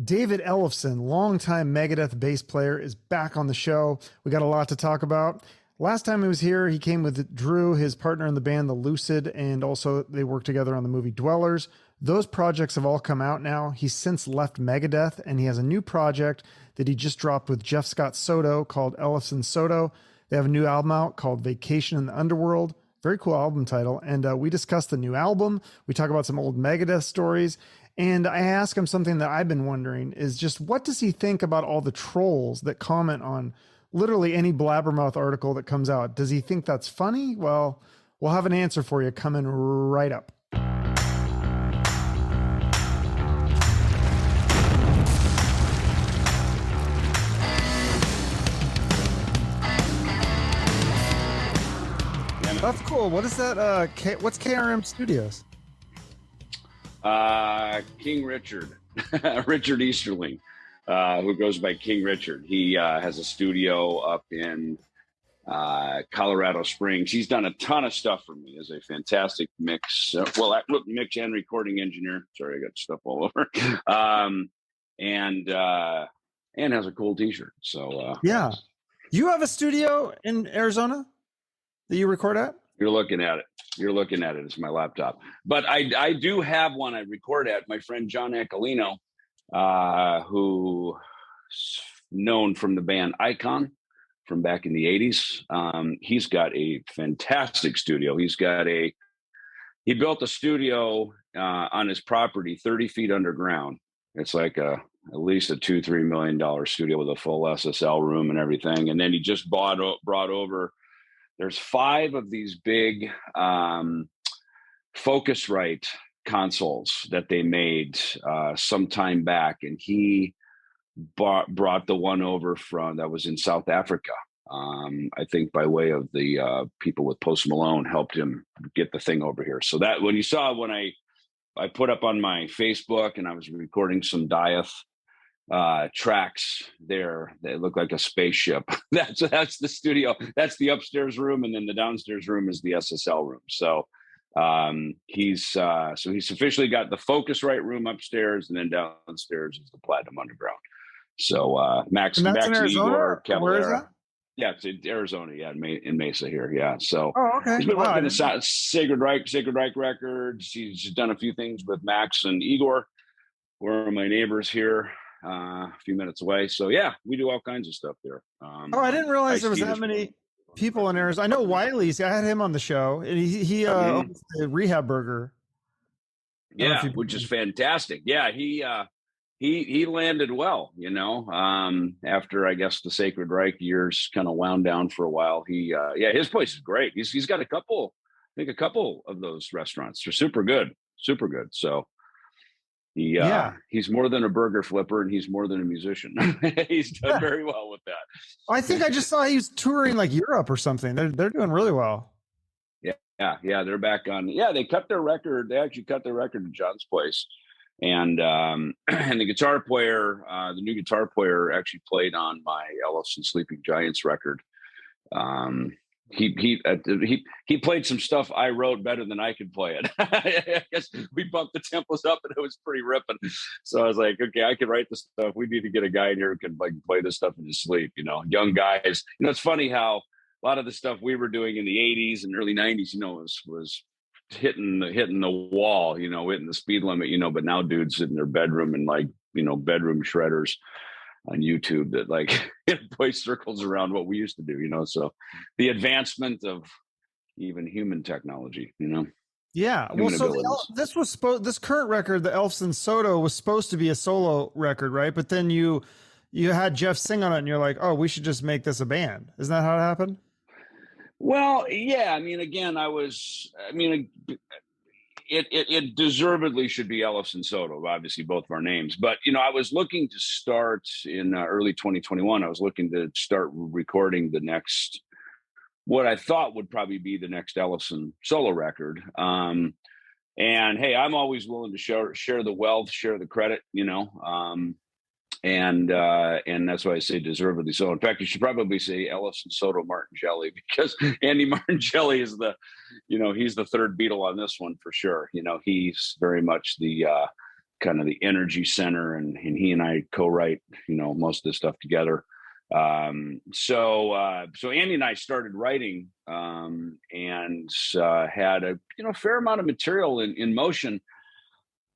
David Ellefson, longtime Megadeth bass player, is back on the show. We got a lot to talk about. Last time he was here, he came with Drew, his partner in the band, the Lucid, and also they worked together on the movie Dwellers. Those projects have all come out now. He's since left Megadeth, and he has a new project that he just dropped with Jeff Scott Soto called Ellefson-Soto. They have a new album out called Vacation in the Underworld. Very cool album title. And we discuss the new album. We talk about some old Megadeth stories. And I ask him something that I've been wondering is just what does he think about all the trolls that comment on literally any blabbermouth article that comes out? Does he think that's funny? Well, we'll have an answer for you coming right up. That's cool. What is that? What's KRM Studios? King Richard, Richard Easterling, who goes by King Richard. He has a studio up in Colorado Springs. He's done a ton of stuff for me as a fantastic mix. Mix and recording engineer. Sorry, I got stuff all over. And has a cool T-shirt. So yeah, you have a studio in Arizona that you record at? You're looking at it. It's my laptop. But I do have one I record at. My friend John Accolino, who's known from the band Icon from back in the 80s. He's got a fantastic studio. He built a studio on his property 30 feet underground. It's like at least a $2-3 million studio with a full SSL room and everything. And then he just brought over. There's 5 of these big Focusrite consoles that they made some time back, and he brought the one over from that was in South Africa. I think by way of the people with Post Malone helped him get the thing over here. So that when I put up on my Facebook and I was recording some Dieth tracks there that look like a spaceship. That's the studio. That's the upstairs room, and then the downstairs room is the SSL room. So he's officially got the Focusrite room upstairs, and then downstairs is the Platinum Underground. So Max and that's in Arizona? Igor Cavalera. Where is that? Yeah, it's in Arizona. Yeah, in Mesa here. Yeah. So okay. He's been working the Sacred Reich records. He's done a few things with Max and Igor, who are my neighbors here. A few minutes away. So yeah, we do all kinds of stuff there. I didn't realize there was that many people in Arizona. I know Wiley's. I had him on the show, and he owns the Rehab Burger. Yeah, which is fantastic. Yeah, he landed well, after I guess the Sacred Reich years kind of wound down for a while. His place is great. He's got a couple of those restaurants. They're super good. So he's more than a burger flipper, and he's more than a musician. He's done very well with that. I think I just saw he was touring like Europe or something. They're doing really well. Yeah. They're back on. Yeah, they cut their record. They actually cut their record in John's place, and the guitar player, the new guitar player, actually played on my Ellefson Sleeping Giants record. He played some stuff I wrote better than I could play it. I guess we bumped the tempos up and it was pretty ripping. So I was like, okay, I can write this stuff. We need to get a guy in here who can play this stuff in his sleep. Young guys. It's funny how a lot of the stuff we were doing in the 80s and early 90s, was hitting the wall, hitting the speed limit, but now dudes sit in their bedroom and bedroom shredders on YouTube that play circles around what we used to do, so the advancement of even human technology, Yeah. Well, so this current record, the Ellefson-Soto, was supposed to be a solo record, right? But then you had Jeff sing on it, and you're like, oh, we should just make this a band. Isn't that how it happened? Well, yeah. It deservedly should be Ellefson-Soto, obviously both of our names. But, I was looking to start in early 2021. I was looking to start recording the next, what I thought would probably be the next Ellefson solo record. And hey, I'm always willing to share the wealth, share the credit, and that's why I say deservedly so. In fact, you should probably say Ellefson-Soto Martongelli, because Andy Martongelli is he's the third Beatle on this one for sure. He's very much the kind of the energy center, and he and I co-write, most of this stuff together. So Andy and I started writing, and had a, fair amount of material in motion,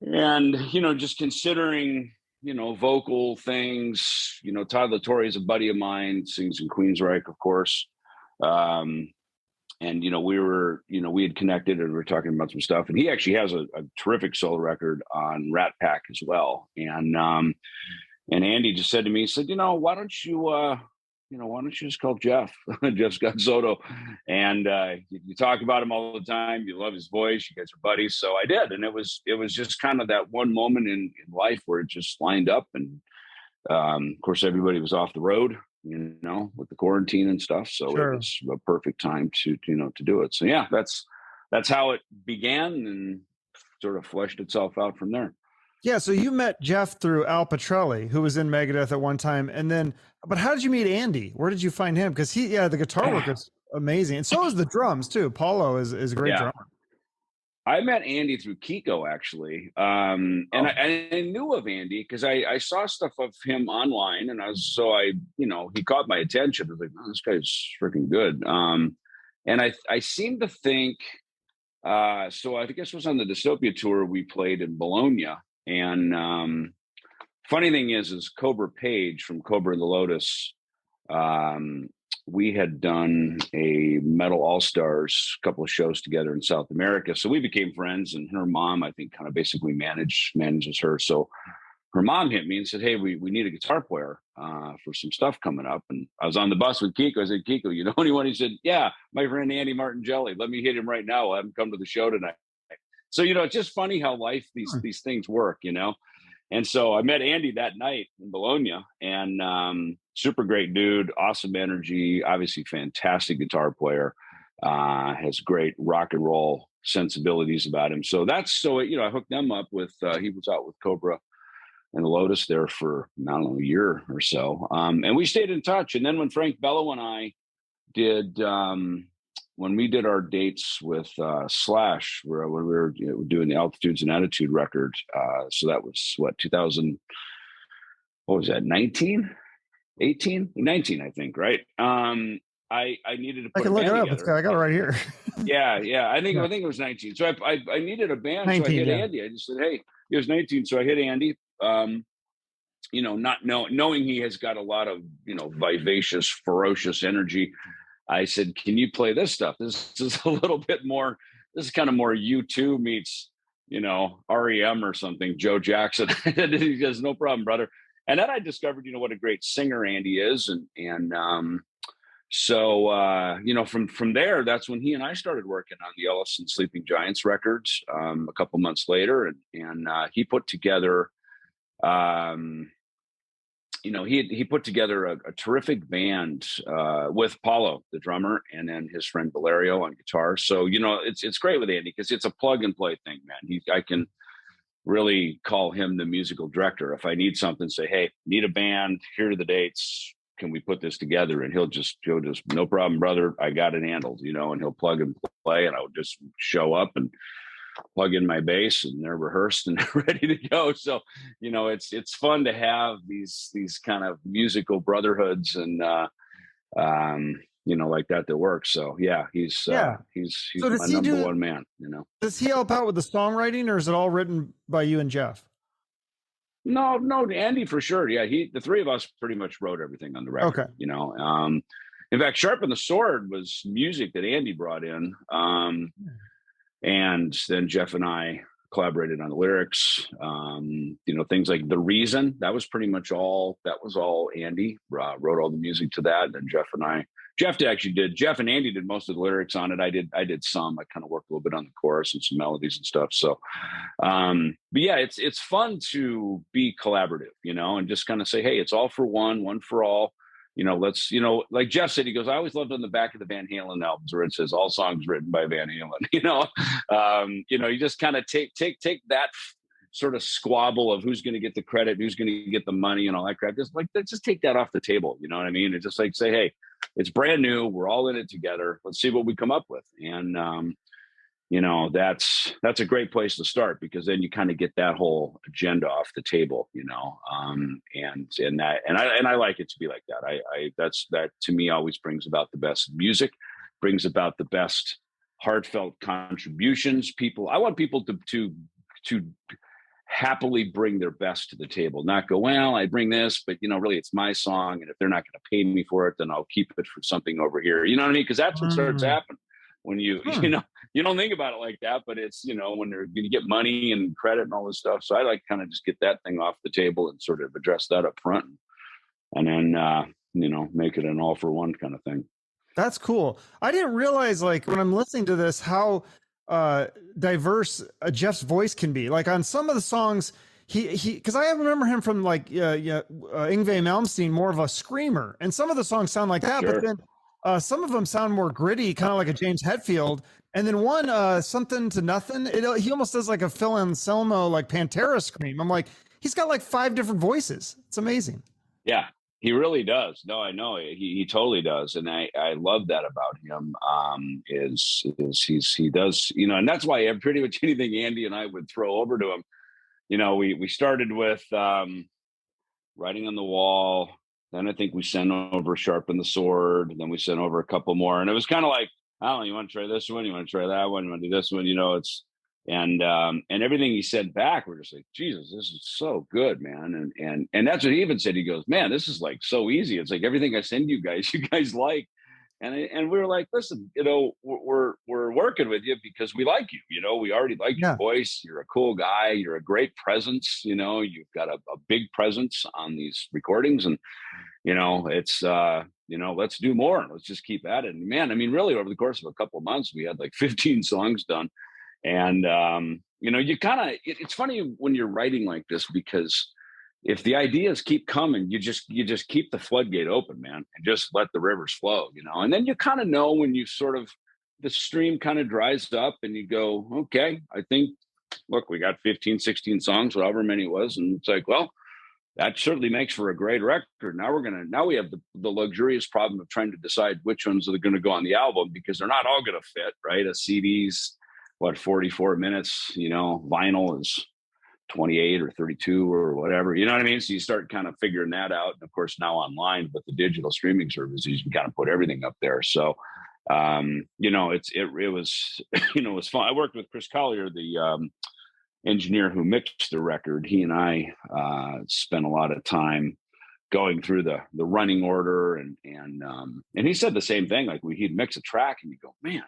and, just considering, vocal things, Todd La Torre is a buddy of mine, sings in Queensryche, of course. And, we had connected and we were talking about some stuff, and he actually has a terrific solo record on Rat Pack as well. And Andy just said to me, he said, why don't you just call Jeff, Jeff Scott Soto? And you talk about him all the time. You love his voice. You guys are buddies. So I did. And it was just kind of that one moment in life where it just lined up. And of course, everybody was off the road, with the quarantine and stuff. So It was a perfect time to do it. So yeah, that's how it began and sort of fleshed itself out from there. Yeah, so you met Jeff through Al Pitrelli, who was in Megadeth at one time, and then, but how did you meet Andy? Where did you find him? Because the guitar work is amazing, and so is the drums too. Paulo is a great drummer. I met Andy through Kiko, actually, and I knew of Andy because I saw stuff of him online, and he caught my attention. I was like, oh, this guy's freaking good, and I seem to think, so I guess it was on the Dystopia tour we played in Bologna. And funny thing is Cobra Page from Cobra and the Lotus, we had done a Metal All-Stars, couple of shows together in South America. So we became friends, and her mom, I think, kind of basically manages her. So her mom hit me and said, hey, we need a guitar player for some stuff coming up. And I was on the bus with Kiko. I said, Kiko, you know anyone? He said, yeah, my friend Andy Martongelli. Let me hit him right now. I'll have him come to the show tonight. So, it's just funny how life, these things work, And so I met Andy that night in Bologna, and super great dude, awesome energy, obviously fantastic guitar player, has great rock and roll sensibilities about him. So I hooked them up with, he was out with Cobra and the Lotus there for, I don't know, a year or so. And we stayed in touch. And then when Frank Bello and I did, when we did our dates with Slash, when we were doing the Altitudes and Attitude record, so that was 2000, what was that, 19, 18, 19, I think, right? I needed to put a band together. I got it right here. yeah. I think it was 19. So I needed a band, 19, so I hit Andy. I just said, hey, it was 19, so I hit Andy. Not knowing he has got a lot of vivacious, ferocious energy. I said, can you play this stuff? This is a little bit more, this is kind of more U2 meets, REM or something, Joe Jackson. He goes, no problem, brother. And then I discovered, what a great singer Andy is. So from there, that's when he and I started working on the Ellefson Sleeping Giants records a couple months later. And he put together, he put together a terrific band with Paulo, the drummer, and then his friend Valerio on guitar. So, it's great with Andy because it's a plug and play thing, man. I can really call him the musical director. If I need something, say, hey, need a band, here are the dates. Can we put this together? And he'll just, no problem, brother. I got it handled, and he'll plug and play, and I'll just show up and plug in my bass, and they're rehearsed and ready to go. So, it's fun to have these kind of musical brotherhoods and, like that works. So yeah, he's so my number one man, Does he help out with the songwriting, or is it all written by you and Jeff? No, Andy for sure. Yeah. The three of us pretty much wrote everything on the record, okay. In fact, Sharpen the Sword was music that Andy brought in. And then Jeff and I collaborated on the lyrics, things like The Reason, that was pretty much all Andy wrote all the music to that. And Jeff and Andy did most of the lyrics on it. I did some, I kind of worked a little bit on the chorus and some melodies and stuff. So, but yeah, it's fun to be collaborative, and just kind of say, hey, it's all for one for all. Let's, like Jeff said, he goes, I always loved on the back of the Van Halen albums where it says all songs written by Van Halen, you just kind of take that sort of squabble of who's going to get the credit, who's going to get the money and all that crap. Just take that off the table. You know what I mean? It's just like, say, hey, it's brand new. We're all in it together. Let's see what we come up with. And that's a great place to start, because then you kind of get that whole agenda off the table, and I like it to be like that. That to me always brings about the best music, brings about the best heartfelt contributions. I want people to happily bring their best to the table, not go, well, I bring this, but really it's my song, and if they're not going to pay me for it, then I'll keep it for something over here. You know what I mean? Because that's what starts happening when you don't think about it like that, but it's, when they're going to get money and credit and all this stuff. So I like kind of just get that thing off the table and sort of address that up front, and then, make it an all for one kind of thing. That's cool. I didn't realize, like, when I'm listening to this, how diverse Jeff's voice can be. Like on some of the songs, because I remember him from like Yngwie Malmsteen, more of a screamer, and some of the songs sound like that, Sure. but then some of them sound more gritty, kind of like a James Hetfield. And then one, Something to Nothing, he almost does like a Phil Anselmo, like Pantera scream. I'm like, he's got like 5 different voices. It's amazing. Yeah, he really does. No, I know he totally does, and I love that about him. He does, and that's why pretty much anything Andy and I would throw over to him. We started with Writing on the Wall. Then I think we sent over Sharpen the Sword. Then we sent over a couple more, and it was kind of like, I don't know, you want to try this one? You want to try that one? You want to do this one? And everything he said back, we're just like, Jesus, this is so good, man. And that's what he even said. He goes, man, this is like so easy. It's like everything I send you guys like. And we were like, listen, we're working with you because we like you. We already like your voice. You're a cool guy. You're a great presence. You've got a big presence on these recordings, and it's let's do more. Let's just keep at it. And man, I mean, really, over the course of a couple of months, we had like 15 songs done. And you kind of, it's funny when you're writing like this, because if the ideas keep coming, you just keep the floodgate open, man, and just let the rivers flow, and then you kind of know when you sort of, the stream kind of dries up and you go, okay, I think, look, we got 15, 16 songs, however many it was. And it's like, well, that certainly makes for a great record. Now we have the luxurious problem of trying to decide which ones are going to go on the album, because they're not all going to fit, right? A CD's 44 minutes, vinyl is 28 or 32 or whatever, you know what I mean? So you start kind of figuring that out. And of course now online, but the digital streaming services, you can kind of put everything up there. So, it was, it was fun. I worked with Chris Collier, the engineer who mixed the record. He and I spent a lot of time going through the running order, and he said the same thing. Like he'd mix a track and you go, man,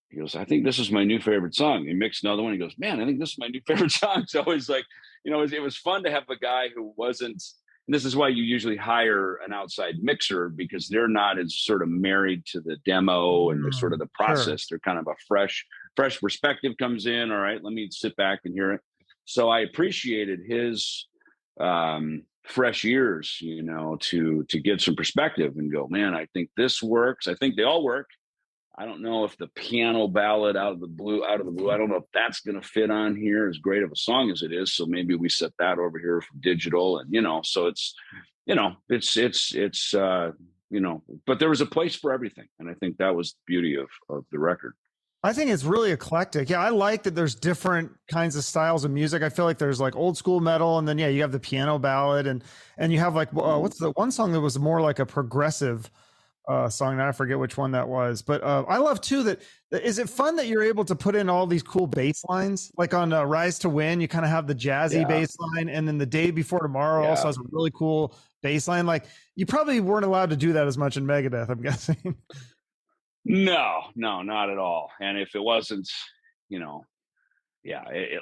he goes, I think this is my new favorite song. He mixed another one. He goes, man, I think this is my new favorite song. So it's like, it was fun to have a guy who wasn't, and this is why you usually hire an outside mixer, because they're not as sort of married to the demo and the sort of the process. Sure. They're kind of a fresh perspective comes in. All right, let me sit back and hear it. So I appreciated his fresh ears, to get some perspective and go, man, I think this works. I think they all work. I don't know if the piano ballad out of the blue, I don't know if that's going to fit on here, as great of a song as it is. So maybe we set that over here for digital, and, so it's, but there was a place for everything. And I think that was the beauty of the record. I think it's really eclectic. Yeah, I like that there's different kinds of styles of music. I feel like there's like old school metal, and then you have the piano ballad, and you have like what's the one song that was more like a progressive song? Now I forget which one that was, but I love too that. Is it fun that you're able to put in all these cool bass lines? Like on Rise to Win, you kind of have the jazzy bass line, and then The Day Before Tomorrow also has a really cool bass line. Like you probably weren't allowed to do that as much in Megadeth, I'm guessing. No, not at all. And if it wasn't,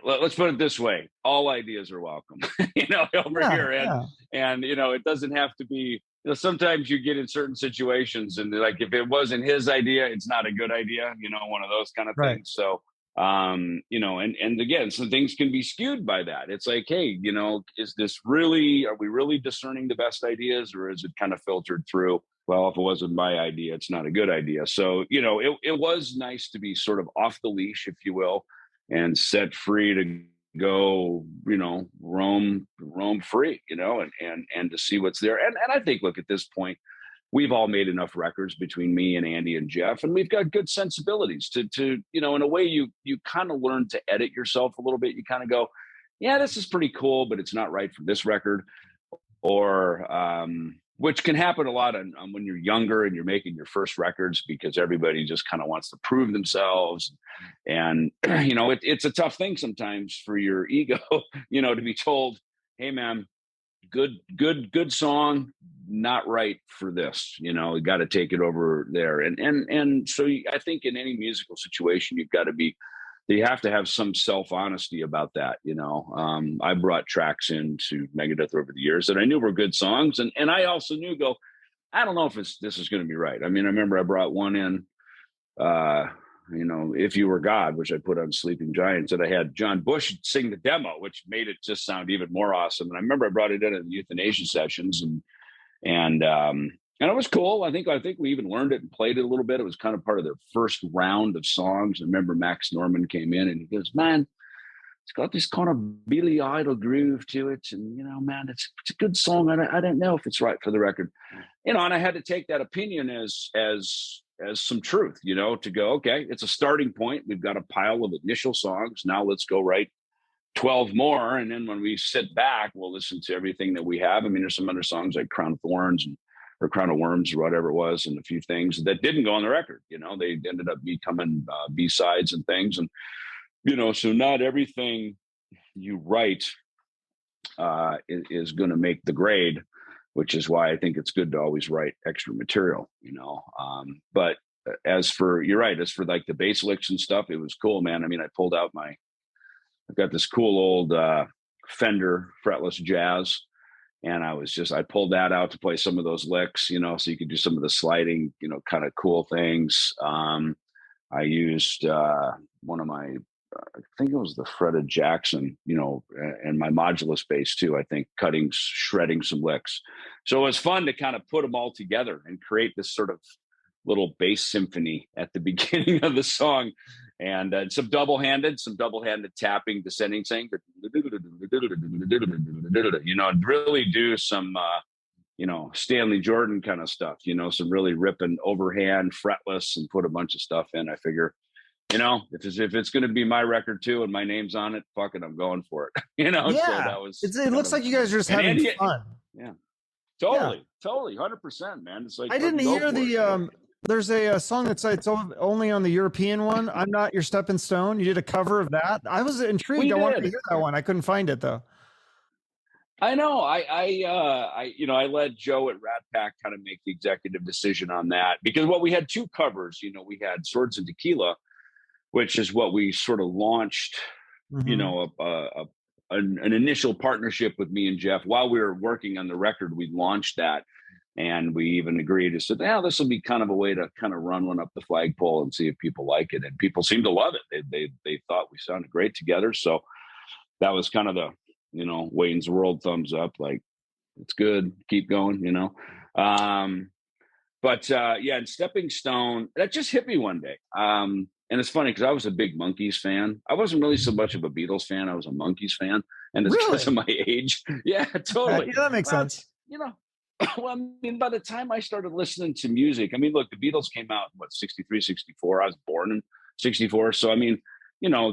let's put it this way: all ideas are welcome, over here, and it doesn't have to be. Sometimes you get in certain situations, and like if it wasn't his idea, it's not a good idea. One of those kind of things. So, and again, some things can be skewed by that. It's like, hey, is this really? Are we really discerning the best ideas, or is it kind of filtered through? Well, if it wasn't my idea, it's not a good idea. So, it was nice to be sort of off the leash, if you will, and set free to go, roam free, and to see what's there. And I think, look, at this point, we've all made enough records between me and Andy and Jeff, and we've got good sensibilities to in a way you kind of learn to edit yourself a little bit. You kind of go, yeah, this is pretty cool, but it's not right for this record, or which can happen a lot on when you're younger and you're making your first records, because everybody just kind of wants to prove themselves. And, it's a tough thing sometimes for your ego, to be told, hey man, good song, not right for this, you got to take it over there. And so I think in any musical situation, you have to have some self-honesty about that. I brought tracks into Megadeth over the years that I knew were good songs. And I also knew, I don't know if this is going to be right. I mean, I remember I brought one in, If You Were God, which I put on Sleeping Giants, that I had John Bush sing the demo, which made it just sound even more awesome. And I remember I brought it in at the Euthanasia sessions, and it was cool. I think we even learned it and played it a little bit. It was kind of part of their first round of songs. I remember Max Norman came in and he goes, man, it's got this kind of Billy Idol groove to it. And, man, it's a good song. I don't know if it's right for the record, and I had to take that opinion as some truth, to go, okay, it's a starting point. We've got a pile of initial songs. Now let's go write 12 more. And then when we sit back, we'll listen to everything that we have. I mean, there's some other songs like Crown of Thorns or Crown of Worms or whatever it was, and a few things that didn't go on the record. They ended up becoming B-sides and things. And, so not everything you write is going to make the grade, which is why I think it's good to always write extra material, but you're right, as for like the bass licks and stuff, it was cool, man. I mean, I pulled out I've got this cool old Fender fretless jazz, and I pulled that out to play some of those licks, so you could do some of the sliding, kind of cool things. I used one of my, I think it was the Fretted Jackson, and my modulus bass too, I think, shredding some licks. So it was fun to kind of put them all together and create this sort of little bass symphony at the beginning of the song. And some double-handed tapping, descending, saying, really do some, Stanley Jordan kind of stuff, some really ripping overhand fretless, and put a bunch of stuff in. I figure, if it's going to be my record too, and my name's on it, fuck it, I'm going for it. Yeah. So that was. It looks like you guys are just having fun. Yeah, totally, 100%, man. It's like I didn't hear there's a song that's only on the European one. I'm Not Your Stepping Stone. You did a cover of that. I was intrigued. I wanted to hear that one. I couldn't find it though. I know. I let Joe at Rat Pack kind of make the executive decision on that, because we had two covers. We had Swords and Tequila, which is what we sort of launched, an initial partnership with me and Jeff. While we were working on the record, we launched that, and we even agreed to say, this will be kind of a way to kind of run one up the flagpole and see if people like it. And people seemed to love it. They thought we sounded great together. So that was kind of the, Wayne's World thumbs up, like, it's good, keep going, But and Stepping Stone, that just hit me one day. And it's funny because I was a big Monkees fan. I wasn't really so much of a Beatles fan. I was a Monkees fan. And it's because of my age. Yeah, totally. Yeah, that makes sense. Well, I mean, by the time I started listening to music, I mean, look, the Beatles came out, 63, 64. I was born in 64. So, I mean,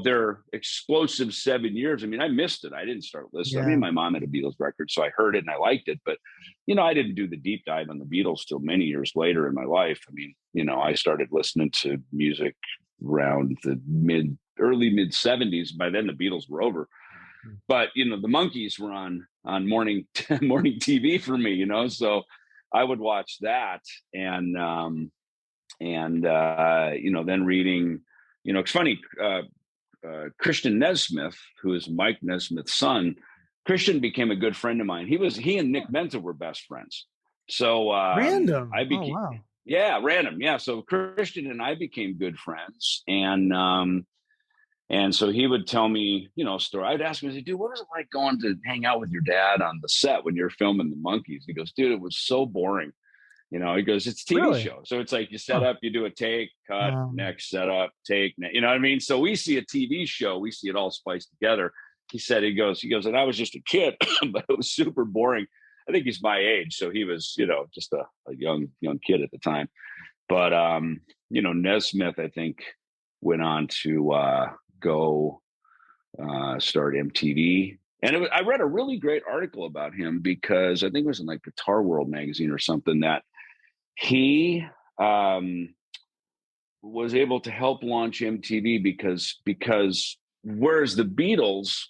their explosive 7 years. I mean, I missed it. I didn't start listening. Yeah. I mean, my mom had a Beatles record, so I heard it and I liked it. But, I didn't do the deep dive on the Beatles till many years later in my life. I mean, I started listening to music around the early mid 70s. By then the Beatles were over. But, the Monkees were on morning TV for me, so I would watch that. And then reading, it's funny, Christian Nesmith, who is Mike Nesmith's son. Christian became a good friend of mine. He and Nick Menta were best friends. So random. I became, random. Yeah. So Christian and I became good friends. And so he would tell me, story. I'd ask him, I said, dude, what was it like going to hang out with your dad on the set when you're filming the Monkees? He goes, dude, it was so boring. He goes, it's a TV show. So it's like you set up, you do a take, cut, next, set up, take, you know what I mean? So we see a TV show, we see it all spliced together. He goes, and I was just a kid, but it was super boring. I think he's my age, so he was, just a young kid at the time. But Nesmith, I think, went on to go start MTV. And I read a really great article about him because I think it was in like Guitar World magazine or something, that he was able to help launch MTV because whereas the Beatles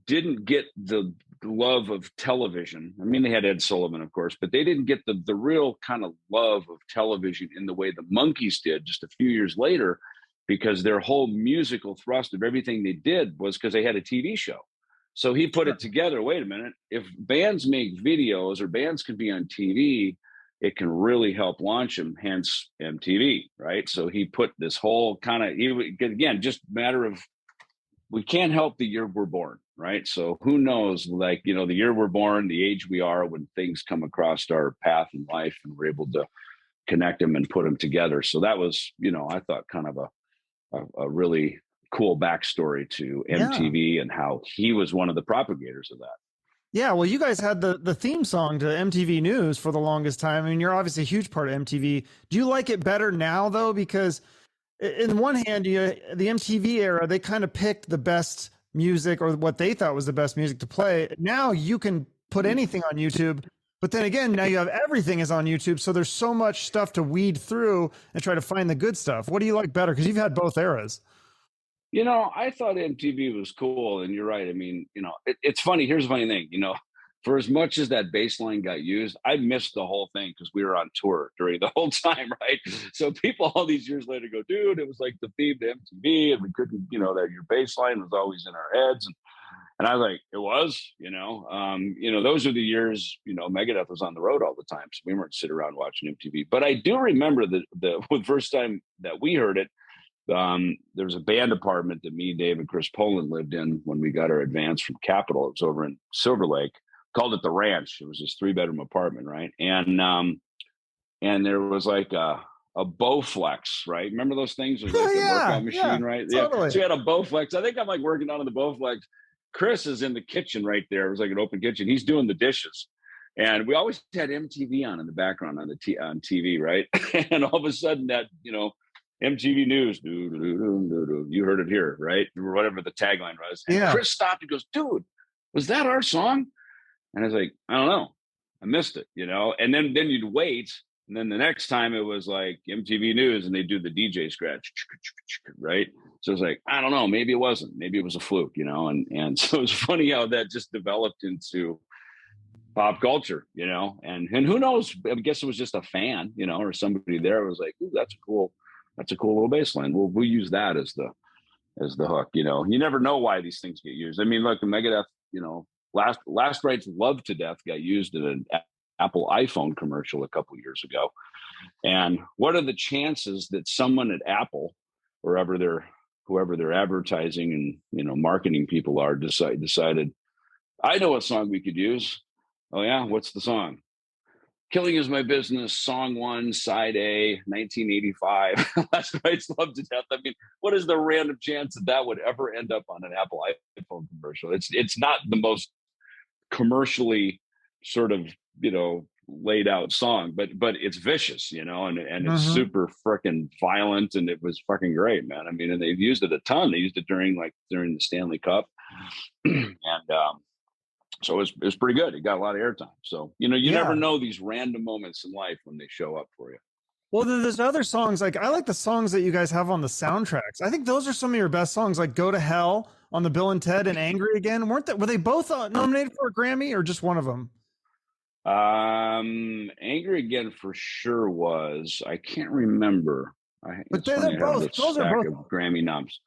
didn't get the love of television. I mean, they had Ed Sullivan, of course, but they didn't get the real kind of love of television in the way the Monkees did just a few years later, because their whole musical thrust of everything they did was because they had a TV show. So he put it together. Wait a minute. If bands make videos or bands can be on TV, it can really help launch them, hence MTV, right? So he put this whole kind of, again, just matter of, we can't help the year we're born, right? So who knows, like, the year we're born, the age we are when things come across our path in life and we're able to connect them and put them together. So that was, I thought kind of a really cool backstory to MTV and how he was one of the propagators of that. Yeah, well, you guys had the theme song to MTV News for the longest time. I mean, you're obviously a huge part of MTV. Do you like it better now, though? Because in one hand, the MTV era, they kind of picked the best music or what they thought was the best music to play. Now you can put anything on YouTube. But then again, now you have everything is on YouTube. So there's so much stuff to weed through and try to find the good stuff. What do you like better? Because you've had both eras. I thought MTV was cool, and you're right. I mean, it's funny. Here's the funny thing, for as much as that bass line got used, I missed the whole thing because we were on tour during the whole time, right? So people all these years later go, dude, it was like the theme to MTV, and we couldn't, that your bass line was always in our heads. And I was like, it was, those are the years, Megadeth was on the road all the time. So we weren't sitting around watching MTV. But I do remember the first time that we heard it, there was a band apartment that me, Dave, and Chris Poland lived in when we got our advance from Capitol. It was over in Silver Lake. Called it the Ranch. It was this 3-bedroom apartment, right? And there was like a Bowflex, right? Remember those things? It was like a workout machine, right? Totally. Yeah. So we had a Bowflex. I think I'm like working on the Bowflex. Chris is in the kitchen right there. It was like an open kitchen. He's doing the dishes. And we always had MTV on in the background on TV, right? And all of a sudden that, MTV News, you heard it here, right? Or whatever the tagline was. And Chris stopped and goes, dude, was that our song? And I was like, I don't know. I missed it, And then you'd wait. And then the next time it was like MTV News and they do the DJ scratch, right? So it was like, I don't know. Maybe it wasn't. Maybe it was a fluke, And so it's funny how that just developed into pop culture, And who knows? I guess it was just a fan, or somebody there was like, ooh, that's a cool little bass line. We'll use that as the hook, You never know why these things get used. I mean, look, the Megadeth, Last Right's Love to Death got used in an Apple iPhone commercial a couple years ago. And what are the chances that someone at Apple, whoever their advertising and marketing people are, decided, I know what song we could use. Oh yeah, what's the song? Killing Is My Business, Song 1, Side A, 1985. Last Right's Love to Death. I mean, what is the random chance that would ever end up on an Apple iPhone commercial? It's not the most commercially sort of, laid out song, but it's vicious, and it's super freaking violent, and it was fucking great, man. I mean, and they've used it a ton. They used it during the Stanley Cup. And so it was pretty good. It got a lot of airtime. So, you never know these random moments in life when they show up for you. Well, there's other songs. Like, I like the songs that you guys have on the soundtracks. I think those are some of your best songs, like Go to Hell on the Bill and Ted and Angry Again. Were they both nominated for a Grammy, or just one of them? Angry Again for sure was. I can't remember. But they're both. Those are both Grammy noms.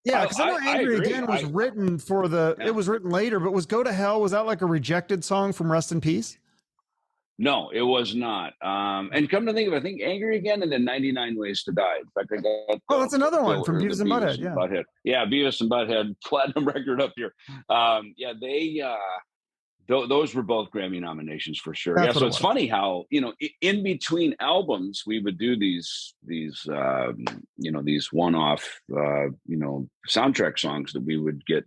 Yeah, because I know Angry Again was written for it was written later, but was Go to Hell, was that like a rejected song from Rest in Peace? No, it was not. And come to think of it, I think Angry Again and then 99 Ways to Die. In fact, I got that's another one from Beavis and Butthead. Yeah, Beavis and Butthead, platinum record up here. They those were both Grammy nominations for sure. That's so it's funny how, in between albums, we would do these one-off, soundtrack songs that we would get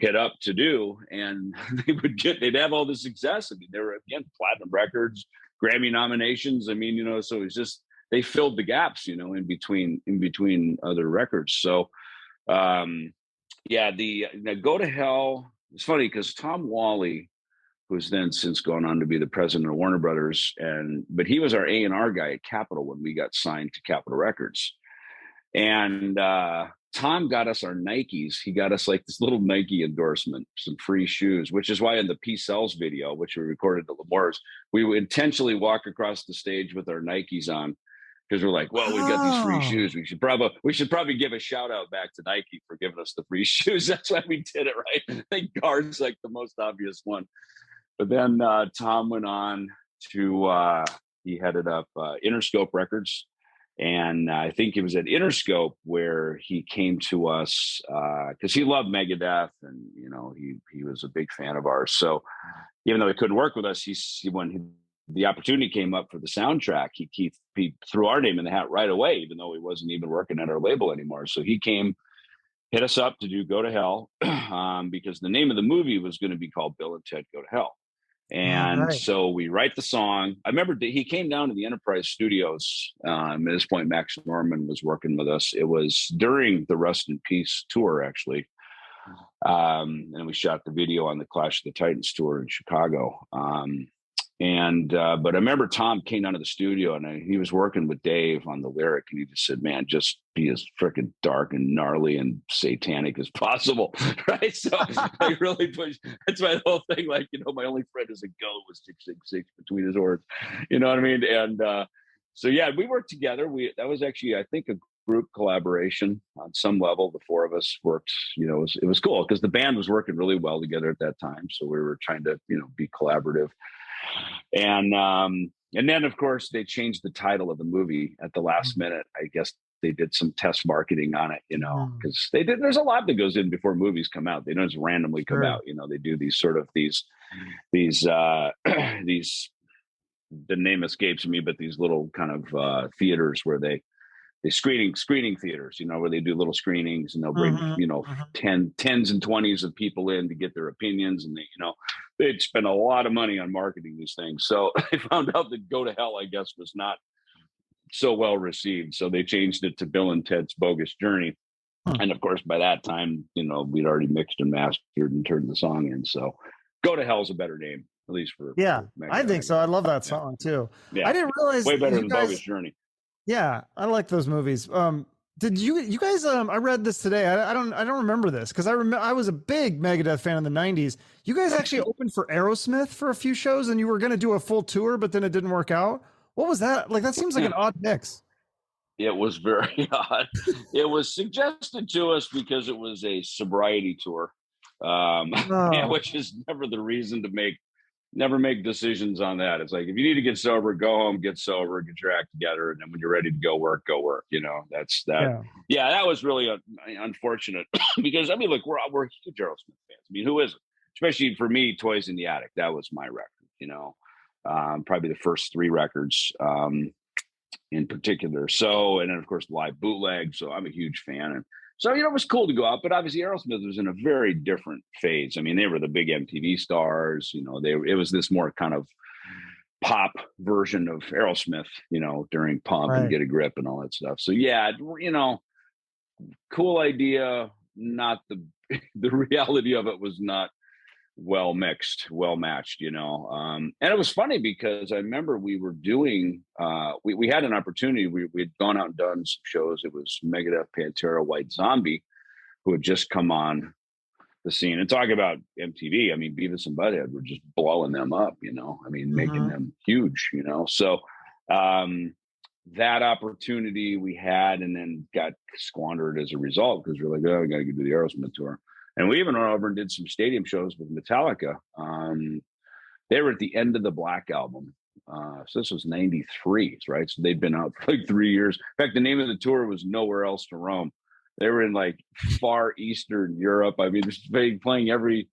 hit up to do, and they'd have all this success. I mean, they were, again, platinum records, Grammy nominations. I mean, so it's just, they filled the gaps, in between other records. So, the Go to Hell. It's funny because Tom Wally, who's then since gone on to be the president of Warner Brothers, but he was our A&R guy at Capitol when we got signed to Capitol Records. And Tom got us our Nikes. He got us like this little Nike endorsement, some free shoes, which is why in the P Cells video, which we recorded at Lemoore's, we would intentionally walk across the stage with our Nikes on, because we're like, well, we've got these free shoes. We should probably give a shout out back to Nike for giving us the free shoes. That's why we did it, right? I think Guard's like the most obvious one. But then Tom went on to, he headed up Interscope Records. And I think it was at Interscope where he came to us because he loved Megadeth, and he was a big fan of ours. So even though he couldn't work with us, when the opportunity came up for the soundtrack, he threw our name in the hat right away, even though he wasn't even working at our label anymore. So he came, hit us up to do Go to Hell because the name of the movie was going to be called Bill and Ted Go to Hell. And so we write the song. I remember he came down to the Enterprise Studios. At this point, Max Norman was working with us. It was during the Rust in Peace tour, actually. And we shot the video on the Clash of the Titans tour in Chicago. But I remember Tom came down to the studio, and he was working with Dave on the lyric, and he just said, man, just be as freaking dark and gnarly and satanic as possible. Right. So I really pushed. That's my whole thing. Like, my only friend is a goat with 666 between his oars. You know what I mean? And so, yeah, we worked together. That was actually, I think, a group collaboration on some level. The four of us worked, it was cool because the band was working really well together at that time. So we were trying to, be collaborative. And then, of course, they changed the title of the movie at the last minute. I guess they did some test marketing on it, because there's a lot that goes in before movies come out. They don't just randomly come out. They do these sort of these the name escapes me, but these little kind of theaters where they screening theaters, where they do little screenings, and they'll bring, tens and 20s of people in to get their opinions. And they'd spend a lot of money on marketing these things. So I found out that Go to Hell, I guess, was not so well received. So they changed it to Bill and Ted's Bogus Journey. And of course, by that time, we'd already mixed and mastered and turned the song in. So Go to Hell is a better name, at least for I think so. I love that song too. Yeah. I didn't realize way better than Bogus Journey. Yeah, I like those movies. Did you guys? I read this today. I don't remember this because I was a big Megadeth fan in the '90s. You guys actually opened for Aerosmith for a few shows, and you were going to do a full tour, but then it didn't work out. What was that like? That seems like an odd mix. It was very odd. It was suggested to us because it was a sobriety tour, which is never the reason to never make decisions on that. It's like, if you need to get sober, go home, get sober, get your act together. And then when you're ready to go work, that's that. Yeah, that was really unfortunate because, look, we're huge Aerosmith fans. Who isn't? Especially for me, Toys in the Attic. That was my record, probably the first three records in particular. So, and then of course, live bootleg. So I'm a huge fan. And so, it was cool to go out, but obviously Aerosmith was in a very different phase. They were the big MTV stars, it was this more kind of pop version of Aerosmith, during Pump and Get a Grip and all that stuff. So yeah, cool idea. Not the reality of it was not well mixed, well matched, and it was funny because I remember we were doing, we had an opportunity. We'd gone out and done some shows. It was Megadeth, Pantera, White Zombie, who had just come on the scene, and talking about MTV. Beavis and Butthead were just blowing them up, making them huge, So that opportunity we had, and then got squandered as a result because we're like, oh, we got to go do the Aerosmith tour. And we even went over and did some stadium shows with Metallica. They were at the end of the Black album. So this was 93, right? So they'd been out for like 3 years. In fact, the name of the tour was Nowhere Else to Roam. They were in like far Eastern Europe. Just playing every,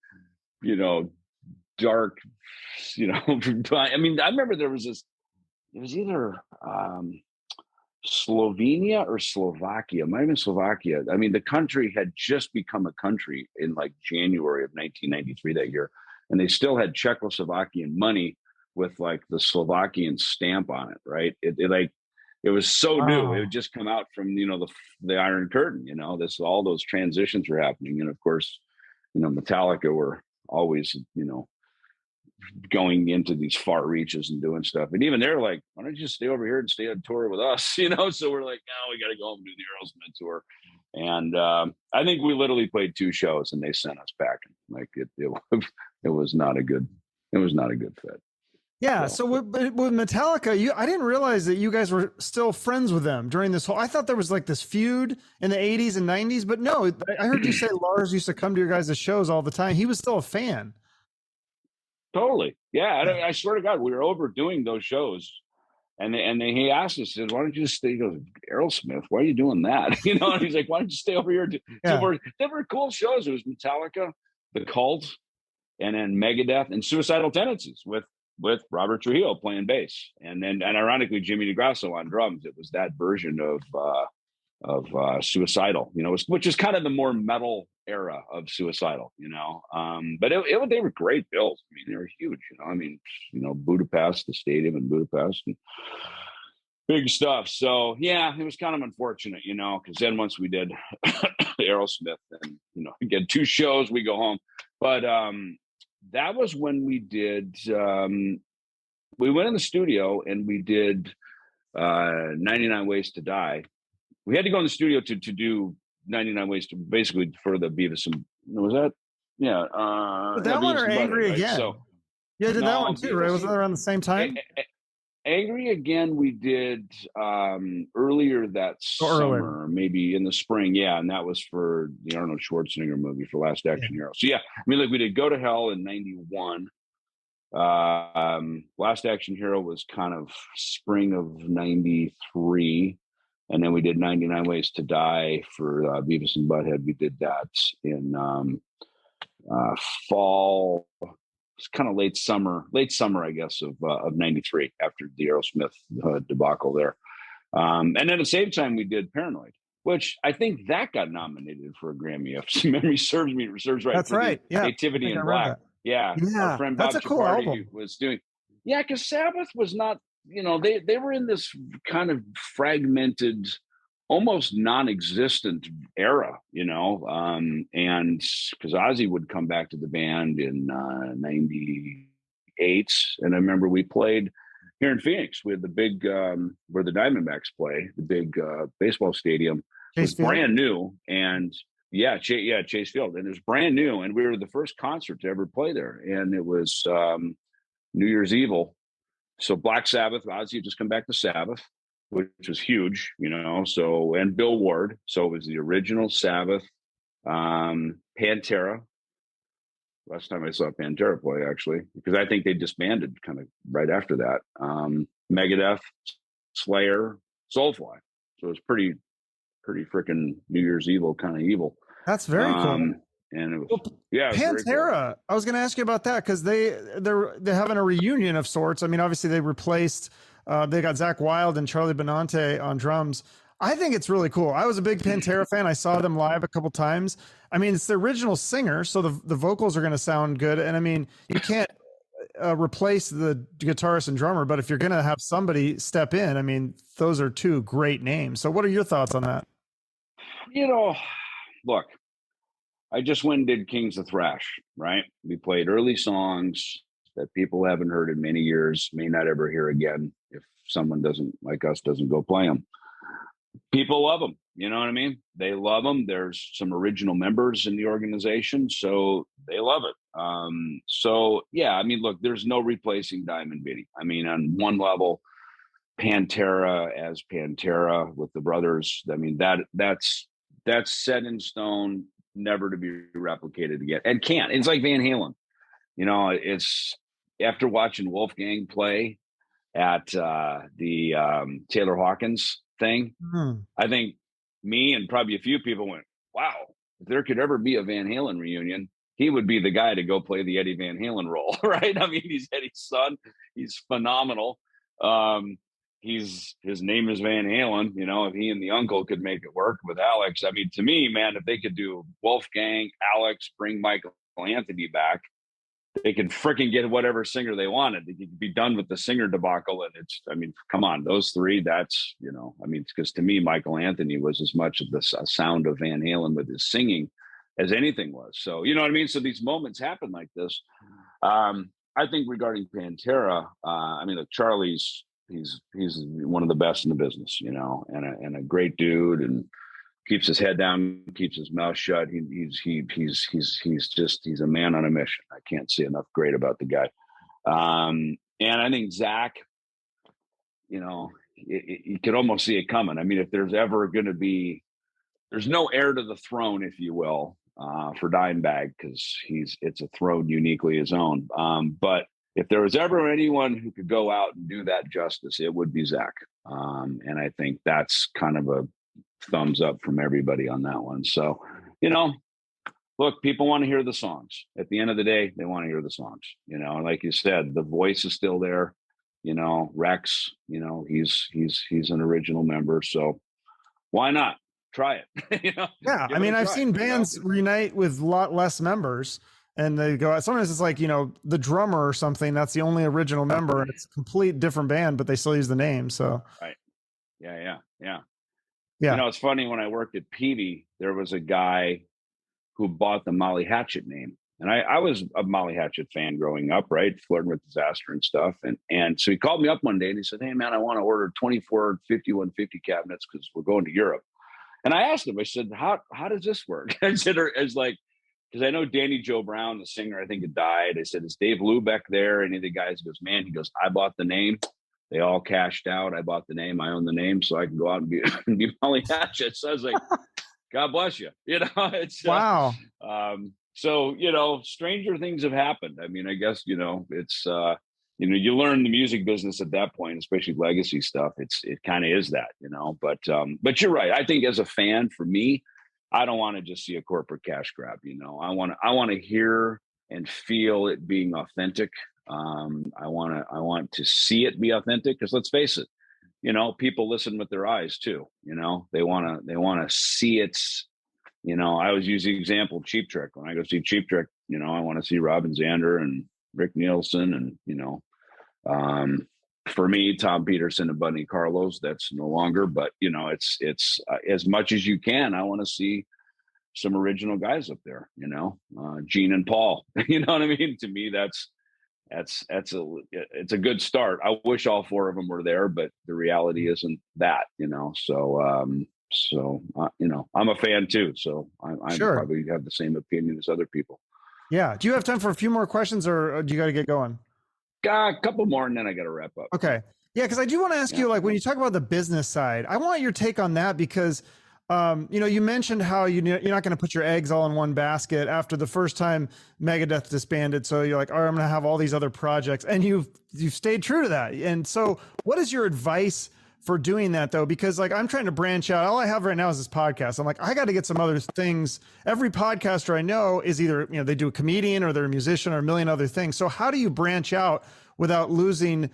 dark, I remember there was this, it was either, Slovenia or Slovakia, might have been Slovakia. I mean, the country had just become a country in like January of 1993 that year, and they still had Czechoslovakian money with like the Slovakian stamp on it, right? It was so new. It Wow. had just come out from the Iron Curtain. All those transitions were happening, and of course, Metallica were always going into these far reaches and doing stuff. And even they're like, why don't you just stay over here and stay on tour with us? So we're like, no, we got to go home and do the Aerosmith tour. And I think we literally played 2 shows and they sent us back. Like it was not a good fit. Yeah. So with Metallica, I didn't realize that you guys were still friends with them during this whole. I thought there was like this feud in the 80s and 90s, but no, I heard you say Lars used to come to your guys' shows all the time. He was still a fan. Totally. Yeah. I swear to God, we were overdoing those shows. And he asked us, he said, why don't you just stay? He goes, Aerosmith, why are you doing that? And he's like, why don't you stay over here? They were cool shows. It was Metallica, The Cult, and then Megadeth and Suicidal Tendencies with Robert Trujillo playing bass. And ironically, Jimmy DeGrasso on drums. It was that version of Suicidal, which is kind of the more metal era of Suicidal, but they were great bills. I mean, they were huge, Budapest, the stadium in Budapest, and big stuff. So yeah, it was kind of unfortunate, because then once we did Aerosmith and, again, 2 shows, we go home. But that was when we did, we went in the studio and we did 99 Ways to Die. We had to go in the studio to do 99 Ways to, basically, for the Beavis and, was that? Yeah. That one or Angry Again? So, yeah, did that one too, right? Was it around the same time? Angry Again, we did earlier that summer, maybe in the spring. Yeah, and that was for the Arnold Schwarzenegger movie, for Last Action Hero. So yeah, I mean, like, we did Go to Hell in 91. Last Action Hero was kind of spring of 93. And then we did 99 Ways to Die for Beavis and Butthead. We did that in fall. It's kind of late summer, I guess, of 93, after the Aerosmith debacle there. And then at the same time, we did Paranoid, which I think that got nominated for a Grammy, if memory serves right. That's right. Yeah. Nativity in Black. Yeah. Our friend Bob that's a cool album. Was doing. Yeah, because Sabbath was not, they were in this kind of fragmented, almost non-existent era, and because Ozzy would come back to the band in 98. And I remember we played here in Phoenix. We had the big, where the Diamondbacks play, the big baseball stadium. It was brand new. And Chase Field. And it was brand new. And we were the first concert to ever play there. And it was New Year's Evil. So Black Sabbath, Ozzy had just come back to Sabbath, which was huge, so, and Bill Ward. So it was the original Sabbath, Pantera. Last time I saw Pantera play, actually, because I think they disbanded kind of right after that. Megadeth, Slayer, Soulfly. So it was pretty freaking New Year's Evil kind of evil. That's very cool. And it was, yeah, it was Pantera. Cool. I was going to ask you about that, because they're having a reunion of sorts. I mean, obviously they replaced. They got Zach Wilde and Charlie Benante on drums. I think it's really cool. I was a big Pantera fan. I saw them live a couple times. I mean, it's the original singer, so the vocals are going to sound good. And I mean, you can't replace the guitarist and drummer, but if you're going to have somebody step in, I mean, those are 2 great names. So what are your thoughts on that? Look, I just went and did Kings of Thrash, right? We played early songs that people haven't heard in many years, may not ever hear again if someone doesn't go play them. People love them. You know what I mean? They love them. There's some original members in the organization, so they love it. So yeah, I mean, look, there's no replacing Diamond Bitty. I mean, on one level, Pantera as Pantera with the brothers. I mean, that's set in stone, never to be replicated again, and can't. It's like Van Halen. It's after watching Wolfgang play at the Taylor Hawkins thing. I think me and probably a few people went, wow, if there could ever be a Van Halen reunion, he would be the guy to go play the Eddie Van Halen role, right? I mean, he's Eddie's son. He's phenomenal. his name is Van Halen. You know, if he and the uncle could make it work with Alex, I mean, to me, man, if they could do Wolfgang, Alex, bring Michael Anthony back, they could freaking get whatever singer they wanted. They could be done with the singer debacle. And it's, I mean, come on, those three, that's, you know, I mean, because to me, Michael Anthony was as much of the sound of Van Halen with his singing as anything was. So, you know what I mean? So these moments happen like this. I think regarding Pantera, I mean, look, Charlie's, he's one of the best in the business, you know, and a great dude, and keeps his head down, keeps his mouth shut. He's a man on a mission. I can't say enough great about the guy. And I think Zach, you know, you could almost see it coming. I mean, if there's ever going to be, there's no heir to the throne, if you will, for Dimebag, because it's a throne uniquely his own. But if there was ever anyone who could go out and do that justice, it would be Zach. And I think that's kind of a thumbs up from everybody on that one. So, you know, look, people want to hear the songs. At the end of the day, they want to hear the songs. You know, like you said, the voice is still there. You know, Rex, you know, he's an original member. So why not try it? You know? Yeah, I mean, I've seen bands reunite with a lot less members, and they go, sometimes it's like, you know, the drummer or something, that's the only original member, and it's a complete different band, but they still use the name. So right. Yeah. You know, it's funny, when I worked at Peavey, there was a guy who bought the Molly Hatchet name. And I was a Molly Hatchet fan growing up, right? Flirting with Disaster and stuff. And so he called me up one day and he said, "Hey man, I want to order 24 5150 cabinets because we're going to Europe." And I asked him, I said, how does this work? I said, it's like, because I know Danny Joe Brown, the singer, I think had died. I said, "Is Dave Lubeck there? Any of the guys?" He goes, "Man," he goes, "I bought the name. They all cashed out. I bought the name. I own the name, so I can go out and be Molly Hatchet." So I was like, God bless you. You know, it's wow. So, you know, stranger things have happened. I mean, I guess, you know, it's you know, you learn the music business at that point, especially legacy stuff. It kind of is that, you know, but you're right. I think as a fan, for me, I don't want to just see a corporate cash grab. You know, I want to hear and feel it being authentic. I want to see it be authentic, because let's face it, you know, people listen with their eyes too. You know, they want to see it. You know, I always use the example of Cheap Trick. When I go see Cheap Trick, you know, I want to see Robin Zander and Rick Nielsen, and, you know, for me, Tom Peterson and Buddy Carlos, that's no longer, but, you know, it's as much as you can, I want to see some original guys up there, you know, Gene and Paul. You know what I mean? To me, it's a good start. I wish all four of them were there, but the reality isn't that, you know. So you know, I'm a fan too, so I Sure. probably have the same opinion as other people. Yeah. Do you have time for a few more questions, or do you got to get going? Got a couple more and then I got to wrap up. Okay. Yeah, because I do want to ask you, like, when you talk about the business side, I want your take on that, because you know, you mentioned how you're not going to put your eggs all in one basket after the first time Megadeth disbanded. So you're like, "All right, I'm going to have all these other projects," and you've stayed true to that. And so, what is your advice for doing that, though? Because, like, I'm trying to branch out. All I have right now is this podcast. I'm like, I got to get some other things. Every podcaster I know is either, you know, they do a comedian or they're a musician or a million other things. So how do you branch out without losing,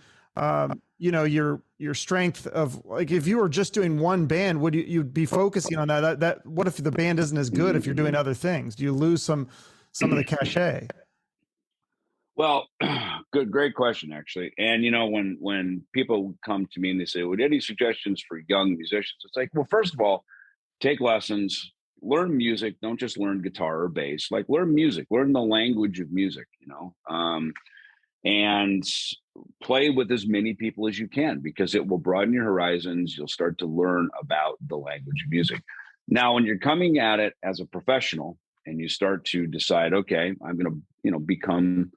you know, your strength of, like, if you were just doing one band, would you'd be focusing on that what if the band isn't as good if you're doing other things? Do you lose some of the cachet? Well, great question, actually. And, you know, when people come to me and they say, "Would any suggestions for young musicians?" It's like, well, first of all, take lessons, learn music. Don't just learn guitar or bass. Like, learn music, learn the language of music, you know, and play with as many people as you can, because it will broaden your horizons. You'll start to learn about the language of music. Now, when you're coming at it as a professional and you start to decide, okay, I'm going to, you know, become,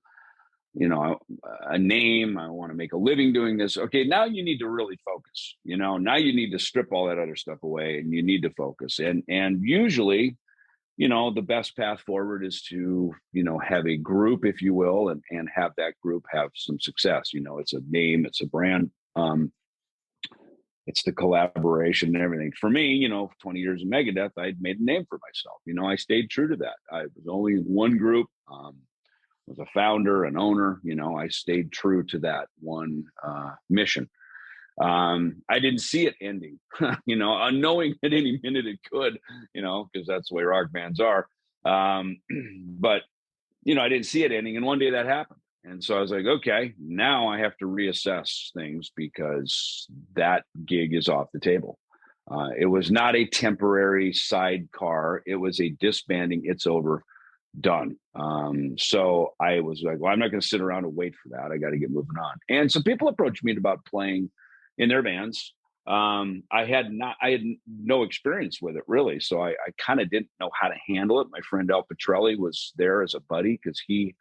you know, a name, I want to make a living doing this. Okay, now you need to really focus. You know, now you need to strip all that other stuff away and you need to focus. And usually, you know, the best path forward is to, you know, have a group, if you will, and have that group have some success. You know, it's a name, it's a brand, it's the collaboration and everything. For me, you know, 20 years of Megadeth, I'd made a name for myself. You know, I stayed true to that. I was only in one group. Was a founder, an owner, you know, I stayed true to that one mission. I didn't see it ending, unknowing at any minute it could, because that's the way rock bands are. But, I didn't see it ending. And one day that happened. And so I was like, okay, now I have to reassess things because that gig is off the table. It was not a temporary sidecar. It was a disbanding. It's over, done. So I was like, well, I'm not going to sit around and wait for that. I got to get moving on. And some people approached me about playing in their bands. I had no experience with it really. So I kind of didn't know how to handle it. My friend Al Petrelli was there as a buddy because he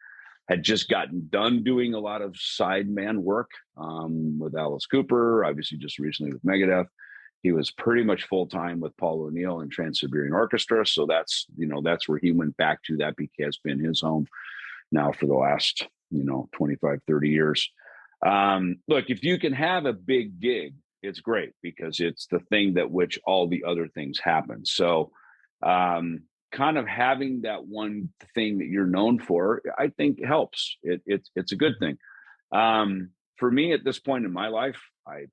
had just gotten done doing a lot of sideman work with Alice Cooper, obviously just recently with Megadeth. He was pretty much full-time with Paul O'Neill and Trans-Siberian Orchestra. So that's where he went back to. That has been his home now for the last, 25, 30 years. Look, if you can have a big gig, it's great because it's the thing that which all the other things happen. So kind of having that one thing that you're known for, I think helps. It's a good thing. For me at this point in my life, I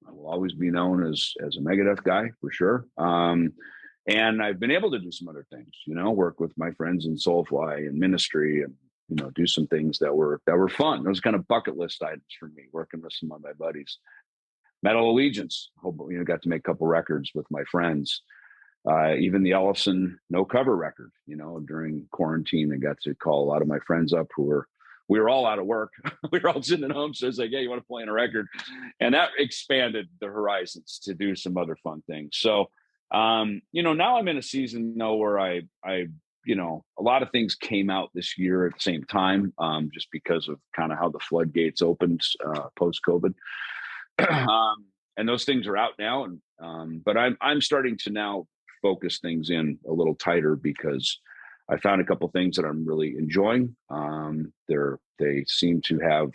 will always be known as a Megadeth guy for sure. And I've been able to do some other things, work with my friends in Soulfly and Ministry and, do some things that were fun. Those kind of bucket list items for me, working with some of my buddies. Metal Allegiance, got to make a couple records with my friends. Even the Ellefson no cover record, during quarantine, I got to call a lot of my friends up we were all out of work. We were all sitting at home. So it's like, hey, you want to play on a record? And that expanded the horizons to do some other fun things. So, now I'm in a season where I a lot of things came out this year at the same time, just because of kind of how the floodgates opened post-COVID. And those things are out now. And, but I'm starting to now focus things in a little tighter because I found a couple things that I'm really enjoying. They seem to have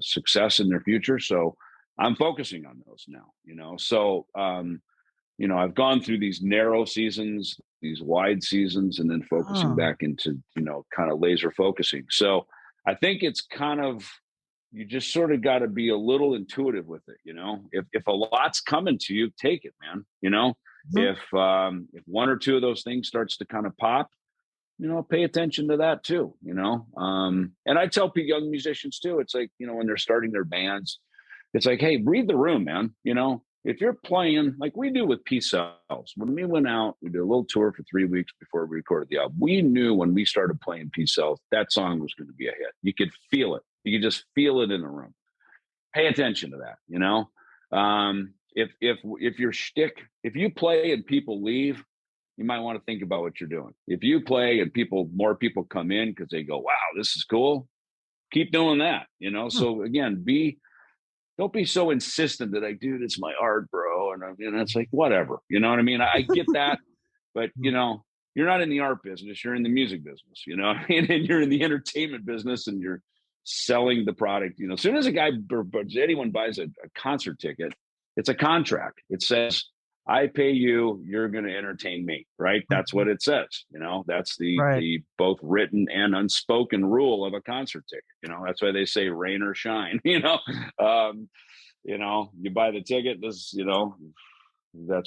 success in their future. So I'm focusing on those now, So, I've gone through these narrow seasons, these wide seasons, and then focusing back into, kind of laser focusing. So I think it's kind of, you just sort of got to be a little intuitive with it. If a lot's coming to you, take it, man. If one or two of those things starts to kind of pop, pay attention to that too, and I tell young musicians too, it's like, when they're starting their bands, it's like, hey, read the room, man. If you're playing like we do with Peace Cells, when we went out, we did a little tour for 3 weeks before we recorded the album. We knew when we started playing Peace Cells, that song was going to be a hit. You could feel it. You could just feel it in the room. Pay attention to that, if your shtick, if you play and people leave, you might want to think about what you're doing. If you play and more people come in because they go, wow, this is cool, keep doing that, So again, don't be so insistent that dude, it's my art, bro. And it's like, whatever, you know what I mean? I get that, but you're not in the art business, you're in the music business, and you're in the entertainment business and you're selling the product. As soon as anyone buys a concert ticket, it's a contract. It says, I pay you, you're going to entertain me, right? That's what it says. That's the both written and unspoken rule of a concert ticket. That's why they say rain or shine. You buy the ticket. That's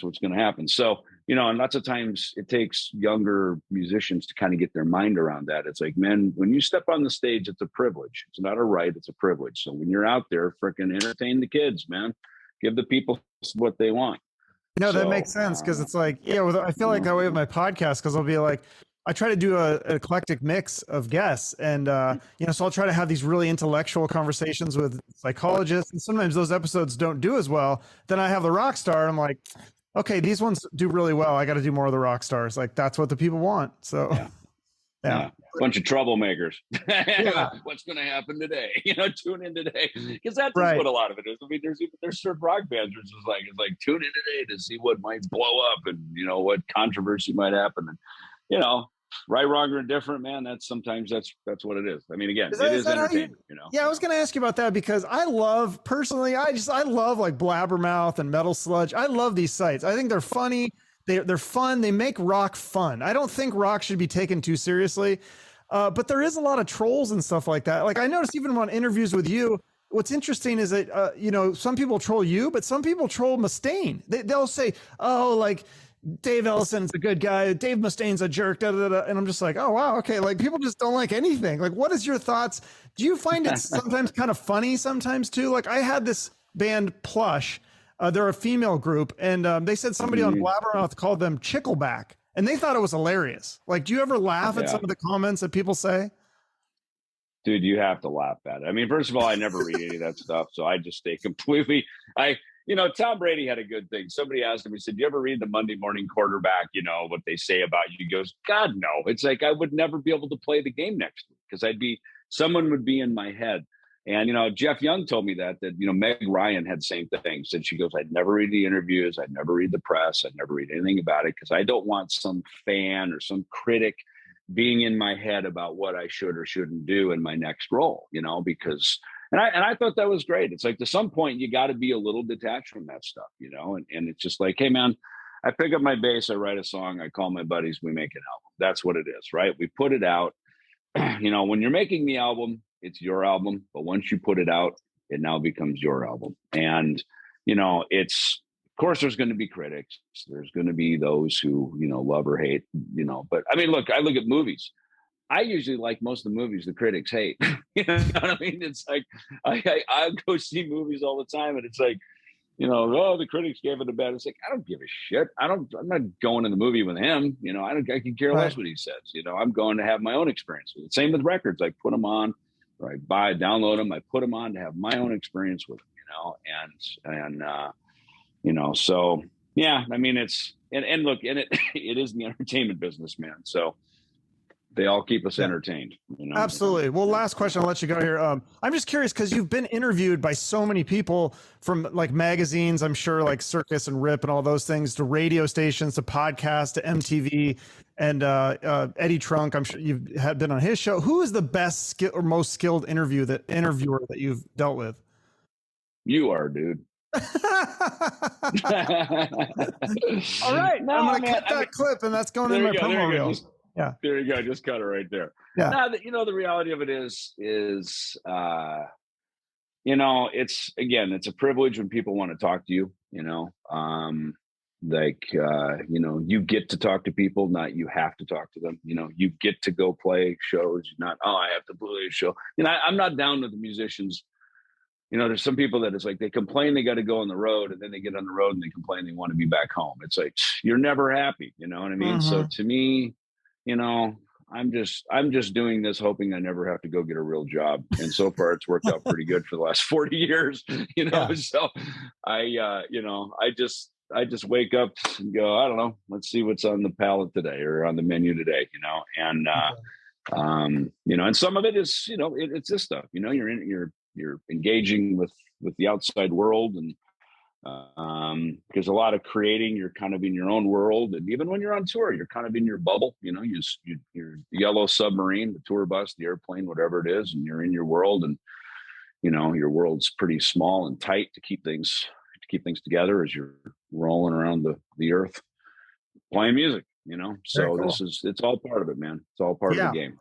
what's going to happen. So and lots of times it takes younger musicians to kind of get their mind around that. It's like, man, when you step on the stage, it's a privilege. It's not a right. It's a privilege. So when you're out there, freaking entertain the kids, man. Give the people what they want. That makes sense because it's like, I feel like that way with my podcast because I'll be like, I try to do an eclectic mix of guests and, so I'll try to have these really intellectual conversations with psychologists and sometimes those episodes don't do as well. Then I have the rock star and I'm like, okay, these ones do really well. I got to do more of the rock stars. Like that's what the people want. So yeah. Bunch of troublemakers. What's going to happen today? Tune in today because that's what a lot of it is. I mean, there's certain rock bands which is like tune in today to see what might blow up and what controversy might happen and right, wrong, or indifferent, man. That's what it is. I mean, again, it is entertainment. Yeah, I was going to ask you about that because I love like Blabbermouth and Metal Sludge. I love these sites. I think they're funny. They're fun. They make rock fun. I don't think rock should be taken too seriously, but there is a lot of trolls and stuff like that. Like I noticed even on interviews with you, what's interesting is that, you know, some people troll you, but some people troll Mustaine. They'll say, oh, like Dave Ellison's a good guy, Dave Mustaine's a jerk, da, da, da. And I'm just like, oh, wow. Okay. Like people just don't like anything. Like, what is your thoughts? Do you find it sometimes kind of funny sometimes too? Like I had this band Plush, they're a female group, and they said somebody on Blabbermouth called them Chickleback, and they thought it was hilarious. Like, do you ever laugh at some of the comments that people say? Dude, you have to laugh at it. I mean, first of all, I never read any of that stuff, so I just stay completely. You know, Tom Brady had a good thing. Somebody asked him, he said, "Do you ever read the Monday Morning Quarterback? You know what they say about you?" He goes, "God, no." It's like I would never be able to play the game next week because someone would be in my head. And you know, Jeff Young told me that you know Meg Ryan had the same thing. Said she goes, "I'd never read the interviews. I'd never read the press. I'd never read anything about it because I don't want some fan or some critic being in my head about what I should or shouldn't do in my next role, you know, because, and I thought that was great. It's like, to some point you got to be a little detached from that stuff, you know, and it's just like, hey man, I pick up my bass, I write a song, I call my buddies, we make an album. That's what it is, right? We put it out. You know, when you're making the album, it's your album, but once you put it out, it now becomes your album. And, you know, of course, there's going to be critics. There's going to be those who, you know, love or hate, you know, but I mean, look, I look at movies. I usually like most of the movies the critics hate. You know what I mean? It's like, I go see movies all the time and it's like, you know, oh, the critics gave it a bad. It's like, I don't give a shit. I'm not going to the movie with him. You know, I can care less what he says. You know, I'm going to have my own experience with it. Same with records. I put them on, or I download them. I put them on to have my own experience with them, you know, and you know, so yeah, I mean, it's, and look, and it is the entertainment business, man. So they all keep us entertained, you know? Absolutely. Well, last question, I'll let you go here. I'm just curious, cause you've been interviewed by so many people from like magazines, I'm sure, like Circus and Rip and all those things, to radio stations, to podcasts, to MTV, and Eddie Trunk, I'm sure you've been on his show. Who is the best or most skilled interviewer that you've dealt with? You are, dude. All right, no, I'm gonna cut that clip, and that's going in my promo reel. Yeah, there you go. Just cut it right there. Yeah. Now, you know, the reality of it is, you know, it's a privilege when people want to talk to you. You know, you know, you get to talk to people, not you have to talk to them. You know, you get to go play shows, not I have to play a show. You know, I'm not down with the musicians. You know, there's some people that it's like they complain they got to go on the road, and then they get on the road and they complain they want to be back home. It's like, you're never happy. You know what I mean? Mm-hmm. So to me, you know, I'm just doing this hoping I never have to go get a real job. And so far it's worked out pretty good for the last 40 years, you know? Yeah. So you know, I just wake up and go, I don't know, let's see what's on the palette today or on the menu today, you know? And, you know, and some of it is, you know, it's this stuff, you know, you're engaging with the outside world, and because a lot of creating, you're kind of in your own world, and even when you're on tour, you're kind of in your bubble. You know, you're the yellow submarine, the tour bus, the airplane, whatever it is, and you're in your world, and you know your world's pretty small and tight to keep things together as you're rolling around the earth playing music. You know, so cool. It's all part of it, man. It's all part of the game.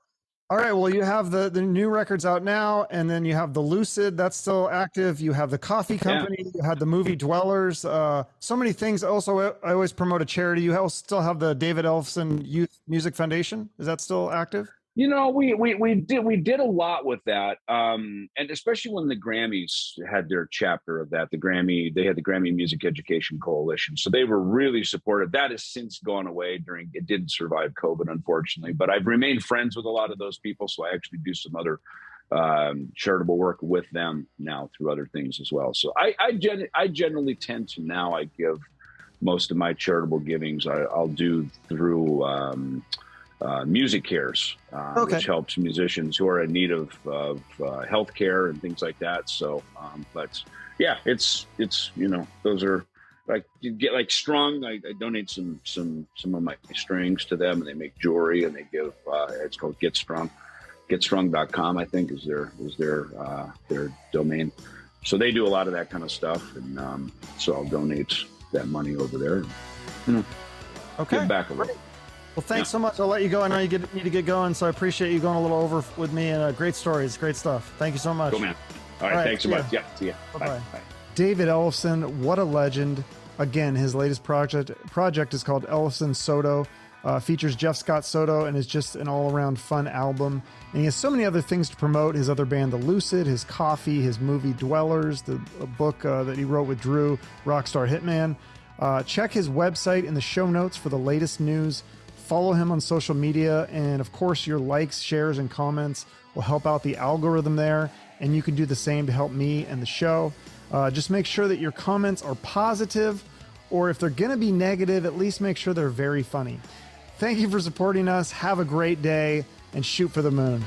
All right. Well, you have the new records out now, and then you have the Lucid that's still active. You have the coffee company. Yeah. You had the movie Dwellers. So many things. Also, I always promote a charity. You still have the David Ellefson Youth Music Foundation. Is that still active? You know, we did a lot with that, and especially when the Grammys had their chapter of that. They had the Grammy Music Education Coalition, so they were really supportive. That has since gone away. It didn't survive COVID, unfortunately, but I've remained friends with a lot of those people, so I actually do some other charitable work with them now through other things as well. So I generally tend to now I give most of my charitable givings I'll do through MusiCares, which helps musicians who are in need of health care and things like that. So, but yeah, it's, you know, those are like, you get like Strung. I donate some of my strings to them, and they make jewelry, and they give, it's called Get Strung, getstrung.com, I think is their domain. So they do a lot of that kind of stuff. And, so I'll donate that money over there, you know, give back a little. Well, thanks so much. I'll let you go. I know you need to get going, so I appreciate you going a little over with me, and great stories, great stuff. Thank you so much. Cool, man. All right. Thanks so much. Yeah. See ya. Bye-bye. Bye. David Ellefson, what a legend. Again, his latest project is called Ellefson-Soto. Features Jeff Scott Soto and is just an all-around fun album. And he has so many other things to promote. His other band, The Lucid, his coffee, his movie Dwellers, the book that he wrote with Drew, Rock Star Hitman. Check his website in the show notes for the latest news. Follow him on social media. And of course, your likes, shares, and comments will help out the algorithm there. And you can do the same to help me and the show. Just make sure that your comments are positive, or if they're going to be negative, at least make sure they're very funny. Thank you for supporting us. Have a great day and shoot for the moon.